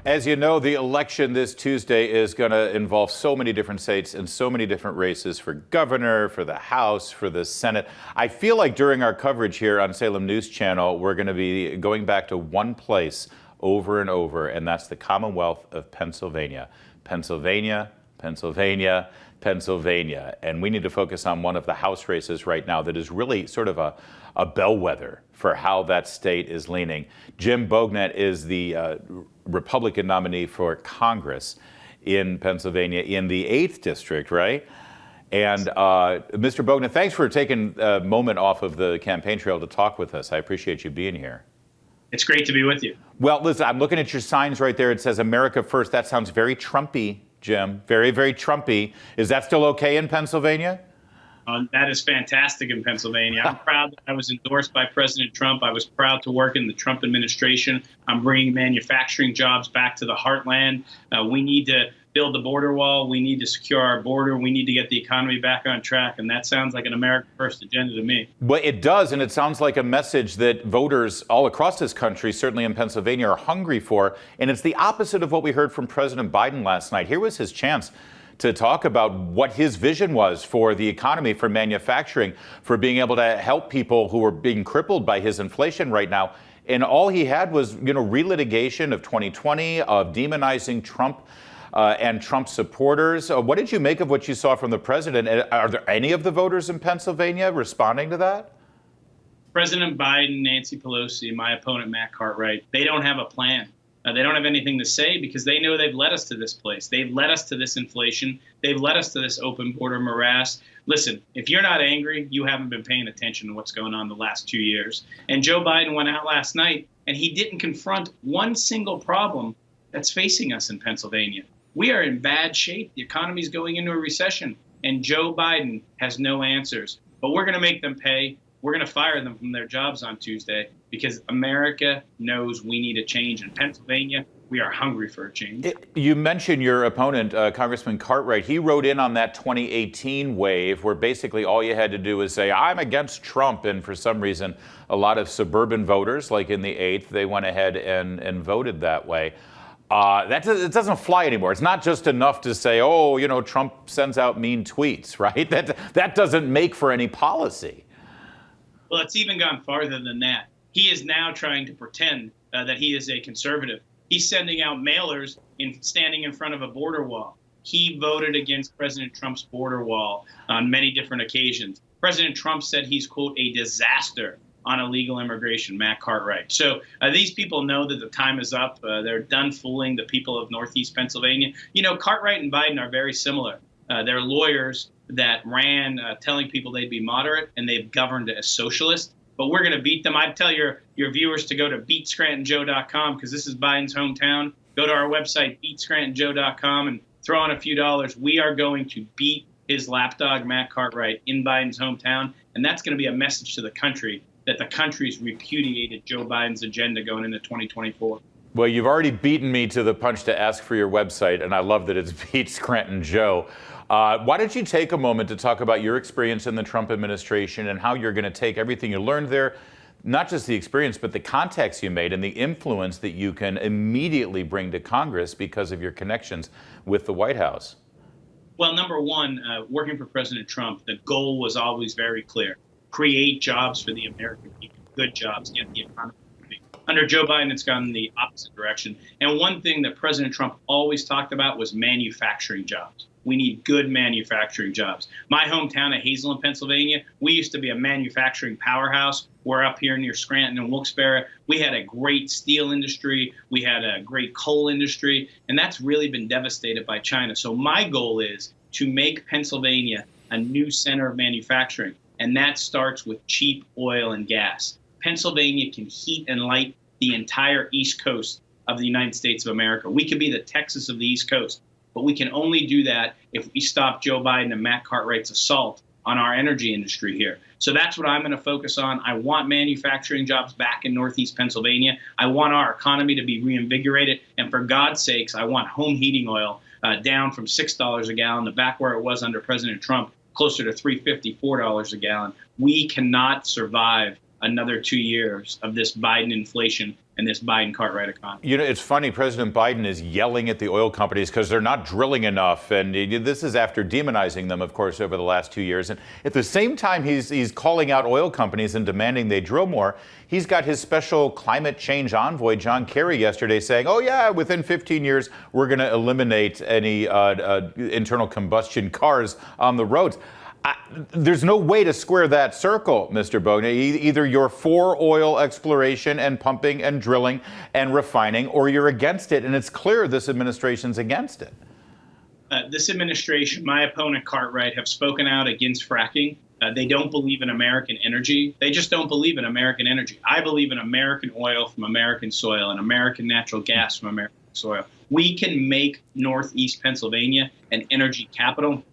As you know, the election this Tuesday is going to involve so many different states and so many different races for governor, for the House, for the Senate. I feel like during our coverage here on Salem News Channel, we're going to be going back to one place over and over, and that's the Commonwealth of Pennsylvania. Pennsylvania, Pennsylvania, Pennsylvania. And we need to focus on one of the House races right now that is really sort of a bellwether for how that state is leaning. Jim Bognet is the Republican nominee for Congress in Pennsylvania in the 8th District, right? And Mr. Bognet, thanks for taking a moment off of the campaign trail to talk with us. I appreciate you being here. It's great to be with you. Well, listen, I'm looking at your signs right there. It says America First. That sounds very Trumpy, Jim. Very, very Trumpy. Is that still okay in Pennsylvania? That is fantastic in Pennsylvania. I'm proud that I was endorsed by President Trump. I was proud to work in the Trump administration. I'm bringing manufacturing jobs back to the heartland. We need to build the border wall. We need to secure our border. We need to get the economy back on track. And that sounds like an America First agenda to me. Well, it does. And it sounds like a message that voters all across this country, certainly in Pennsylvania, are hungry for. And it's the opposite of what we heard from President Biden last night. Here was his chance to talk about what his vision was for the economy, for manufacturing, for being able to help people who are being crippled by his inflation right now. And all he had was, relitigation of 2020, of demonizing Trump and Trump supporters. What did you make of what you saw from the president? Are there any of the voters in Pennsylvania responding to that? President Biden, Nancy Pelosi, my opponent, Matt Cartwright, they don't have a plan. They don't have anything to say because they know they've led us to this place. They've led us to this inflation. They've led us to this open border morass. Listen, if you're not angry, you haven't been paying attention to what's going on the last 2 years. And Joe Biden went out last night and he didn't confront one single problem that's facing us in Pennsylvania. We are in bad shape. The economy is going into a recession and Joe Biden has no answers. But we're going to make them pay. We're going to fire them from their jobs on Tuesday because America knows we need a change. In Pennsylvania, we are hungry for a change. You mentioned your opponent, Congressman Cartwright. He rode in on that 2018 wave where basically all you had to do was say, I'm against Trump. And for some reason, a lot of suburban voters, like in the 8th, they went ahead and voted that way. It doesn't fly anymore. It's not just enough to say, Trump sends out mean tweets, right? That doesn't make for any policy. Well, it's even gone farther than that. He is now trying to pretend that he is a conservative. He's sending out mailers standing in front of a border wall. He voted against President Trump's border wall on many different occasions. President Trump said he's, quote, a disaster on illegal immigration, Matt Cartwright. So these people know that the time is up. They're done fooling the people of Northeast Pennsylvania. Cartwright and Biden are very similar. They're lawyers that ran telling people they'd be moderate, and they've governed as socialists. But we're going to beat them. I'd tell your viewers to go to beatscrantonjoe.com because this is Biden's hometown. Go to our website, beatscrantonjoe.com, and throw in a few dollars. We are going to beat his lapdog, Matt Cartwright, in Biden's hometown. And that's going to be a message to the country that the country's repudiated Joe Biden's agenda going into 2024. Well, you've already beaten me to the punch to ask for your website, and I love that it's Beat Scranton Joe. Why don't you take a moment to talk about your experience in the Trump administration and how you're going to take everything you learned there, not just the experience, but the contacts you made and the influence that you can immediately bring to Congress because of your connections with the White House? Well, number one, working for President Trump, the goal was always very clear. Create jobs for the American people, good jobs, get the economy moving. Under Joe Biden, it's gone in the opposite direction. And one thing that President Trump always talked about was manufacturing jobs. We need good manufacturing jobs. My hometown of Hazelton, Pennsylvania, we used to be a manufacturing powerhouse. We're up here near Scranton and Wilkes-Barre. We had a great steel industry. We had a great coal industry, and that's really been devastated by China. So my goal is to make Pennsylvania a new center of manufacturing, and that starts with cheap oil and gas. Pennsylvania can heat and light the entire East Coast of the United States of America. We could be the Texas of the East Coast. But we can only do that if we stop Joe Biden and Matt Cartwright's assault on our energy industry here. So that's what I'm going to focus on. I want manufacturing jobs back in Northeast Pennsylvania. I want our economy to be reinvigorated. And for God's sakes, I want home heating oil down from $6 a gallon to back where it was under President Trump, closer to $3.50, $4 a gallon. We cannot survive another 2 years of this Biden inflation and this Biden-Cartwright economy. You know, it's funny, President Biden is yelling at the oil companies because they're not drilling enough. And this is after demonizing them, of course, over the last 2 years. And at the same time, he's calling out oil companies and demanding they drill more. He's got his special climate change envoy, John Kerry, yesterday saying, oh, yeah, within 15 years, we're going to eliminate any internal combustion cars on the roads. There's no way to square that circle, Mr. Bognet. Either you're for oil exploration and pumping and drilling and refining, or you're against it. And it's clear this administration's against it. This administration, my opponent Cartwright, have spoken out against fracking. They don't believe in American energy. They just don't believe in American energy. I believe in American oil from American soil and American natural gas from American soil. We can make Northeast Pennsylvania an energy capital.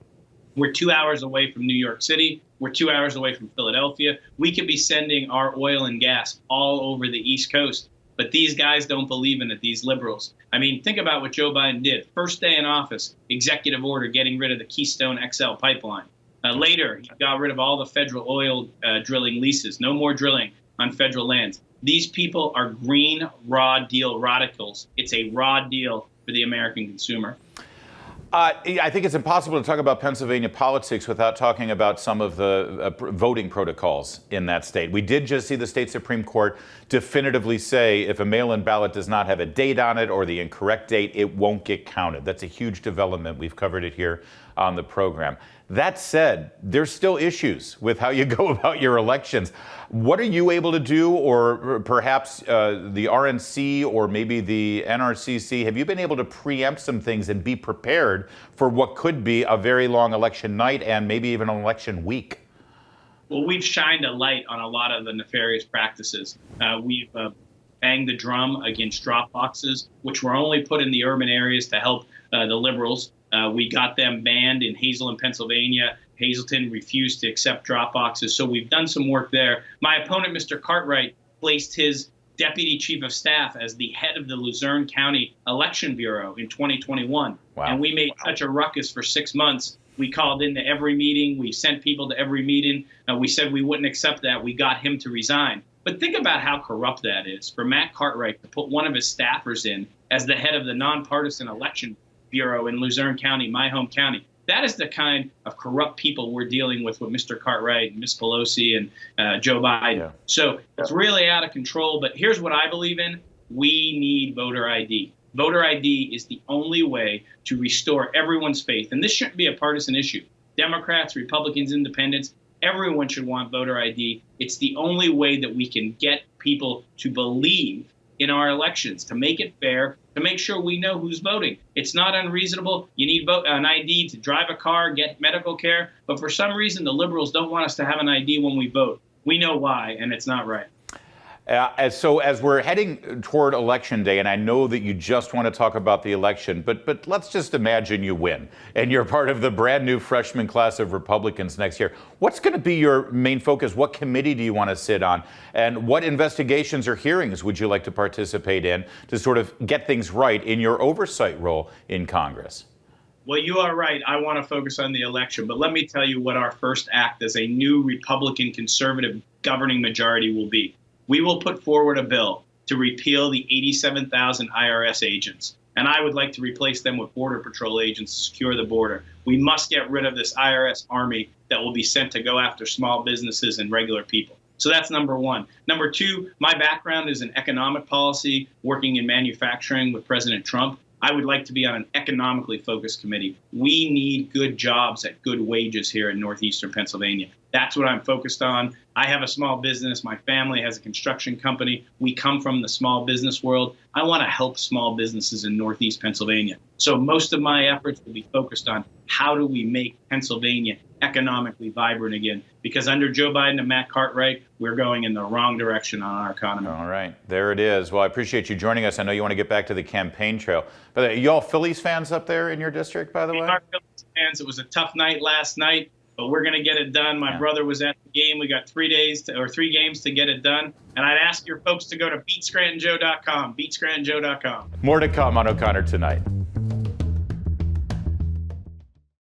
We're 2 hours away from New York City. We're 2 hours away from Philadelphia. We could be sending our oil and gas all over the East Coast. But these guys don't believe in it, these liberals. I mean, think about what Joe Biden did. First day in office, executive order getting rid of the Keystone XL pipeline. Later, he got rid of all the federal oil drilling leases. No more drilling on federal lands. These people are green raw deal radicals. It's a raw deal for the American consumer. I think it's impossible to talk about Pennsylvania politics without talking about some of the voting protocols in that state. We did just see the state Supreme Court definitively say if a mail-in ballot does not have a date on it or the incorrect date, it won't get counted. That's a huge development. We've covered it here on the program. That said, there's still issues with how you go about your elections. What are you able to do, or perhaps the RNC or maybe the NRCC, have you been able to preempt some things and be prepared for what could be a very long election night and maybe even an election week? Well, we've shined a light on a lot of the nefarious practices. We've banged the drum against drop boxes, which were only put in the urban areas to help the liberals. We got them banned in Hazelton, Pennsylvania. Hazleton refused to accept drop boxes. So we've done some work there. My opponent, Mr. Cartwright, placed his deputy chief of staff as the head of the Luzerne County Election Bureau in 2021. Wow. And we made such a ruckus for 6 months. We called into every meeting. We sent people to every meeting. We said we wouldn't accept that. We got him to resign. But think about how corrupt that is for Matt Cartwright to put one of his staffers in as the head of the nonpartisan election bureau in Luzerne County, my home county. That is the kind of corrupt people we're dealing with Mr. Cartwright and Ms. Pelosi and Joe Biden. Yeah. So it's really out of control. But here's what I believe in. We need voter ID. Voter ID is the only way to restore everyone's faith. And this shouldn't be a partisan issue. Democrats, Republicans, Independents, everyone should want voter ID. It's the only way that we can get people to believe in our elections, to make it fair, to make sure we know who's voting. It's not unreasonable. You need an ID to drive a car, get medical care. But for some reason, the liberals don't want us to have an ID when we vote. We know why, and it's not right. So as we're heading toward Election Day, and I know that you just want to talk about the election, but let's just imagine you win, and you're part of the brand new freshman class of Republicans next year. What's going to be your main focus? What committee do you want to sit on? And what investigations or hearings would you like to participate in to sort of get things right in your oversight role in Congress? Well, you are right. I want to focus on the election. But let me tell you what our first act as a new Republican conservative governing majority will be. We will put forward a bill to repeal the 87,000 IRS agents. And I would like to replace them with Border Patrol agents to secure the border. We must get rid of this IRS army that will be sent to go after small businesses and regular people. So that's number one. Number two, my background is in economic policy, working in manufacturing with President Trump. I would like to be on an economically focused committee. We need good jobs at good wages here in northeastern Pennsylvania. That's what I'm focused on. I have a small business. My family has a construction company. We come from the small business world. I want to help small businesses in northeast Pennsylvania. So most of my efforts will be focused on how do we make Pennsylvania economically vibrant again? Because under Joe Biden and Matt Cartwright, we're going in the wrong direction on our economy. All right. There it is. Well, I appreciate you joining us. I know you want to get back to the campaign trail. But are you all Phillies fans up there in your district, by the way? We are Phillies fans. It was a tough night last night, but we're going to get it done. My brother was at the game. We got 3 games to get it done. And I'd ask your folks to go to beatscrantonjoe.com, beatscrantonjoe.com. More to come on O'Connor Tonight.